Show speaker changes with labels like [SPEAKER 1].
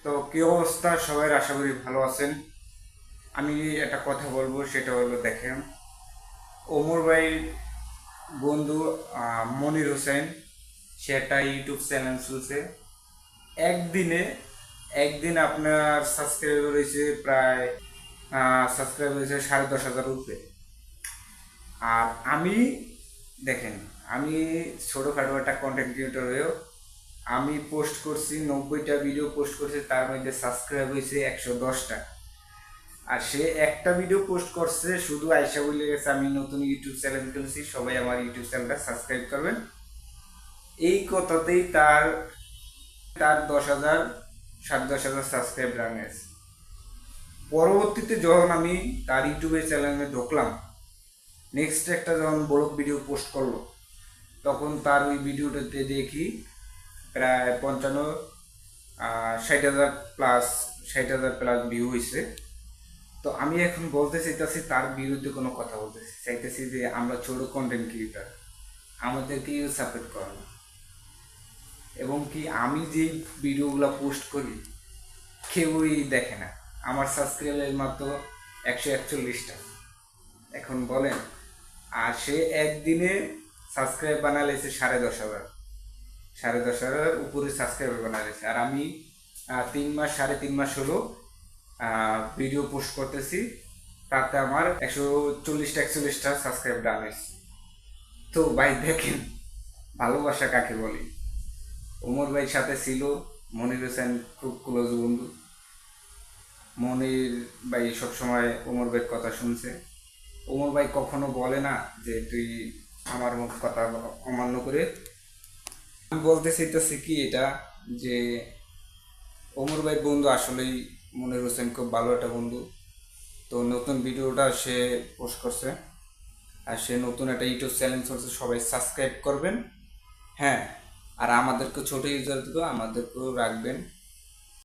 [SPEAKER 1] তো কি অবস্থা সবাই, আশা করি ভালো আছেন। আমি একটা কথা বলবো, সেটা হলো দেখেন, ওমর ভাই বন্ধু মনির হোসেন, সে একটা ইউটিউব চ্যানেল খুলছে। একদিনে একদিন আপনার সাবস্ক্রাইবার হয়েছে প্রায়, সাবস্ক্রাইবার হয়েছে 10,500 উপরে। আর আমি দেখেন, আমি ছোটোখাটো একটা কন্টেন্ট ক্রিয়েটর হয়েও আমি পোস্ট করছি 90টা ভিডিও পোস্ট করছি, তার মধ্যে সাবস্ক্রাইব হয়েছে 110টা। আর সে একটা ভিডিও পোস্ট করছে, শুধু আয়সা বলে গেছে আমি নতুন ইউটিউব চ্যানেল খুলেছি, সবাই আমার ইউটিউব চ্যানেলটা সাবস্ক্রাইব করবেন। এই কথাতেই তার তার 10,000, 10,500 সাবস্ক্রাইব রানিয়েছে। পরবর্তীতে যখন আমি তার ইউটিউবের চ্যানেলে ঢুকলাম, নেক্সট একটা যখন বড় ভিডিও পোস্ট করলো, তখন তার ওই ভিডিওটাতে দেখি প্রায় 55, 60,000 প্লাস, 60,000 প্লাস ভিউ হয়েছে। তো আমি এখন বলতে চাইতেছি, তার বিরুদ্ধে কোনো কথা বলতে চাইতেছি যে আমরা ছোট কন্টেন্ট ক্রিয়েটার, আমাদেরকে সাপোর্ট করে না। এবং কি আমি যেই ভিডিওগুলো পোস্ট করি কেউই দেখে না। আমার সাবস্ক্রাইবার মাত্র 141টা। এখন বলেন, আর সে একদিনে সাবস্ক্রাইব বানালেছে 10,500, 10,500 উপরে সাবস্ক্রাইবার বানালেছে। আর আমি 3 মাস, 3.5 মাস হলো ভিডিও পোস্ট করতেছি, তাতে আমার 140টা সাবস্ক্রাইব ডান হয়েছে। তো ভাই দেখেন, ভালোবাসা কাকে বলি। ওমর ভাইয়ের সাথে ছিল মনির হোসেন, খুব ক্লোজ বন্ধু। মনির ভাই সবসময় ওমর ভাইয়ের কথা শুনছে। ওমর ভাই কখনো বলে না যে তুই আমার কথা অমান্য করে। আমি বলতে চাইতেছি কি এটা, যে ওমর ভাই বন্ধু আসলেই মনির হোসেন খুব ভালো একটা বন্ধু। তো নতুন ভিডিওটা সে পোস্ট করছে, আর সে নতুন একটা ইউটিউব চ্যানেল করছে, সবাই সাবস্ক্রাইব করবেন। হ্যাঁ, আর আমাদেরকে ছোটো ইউজারদেরকেও আমাদেরকেও রাখবেন।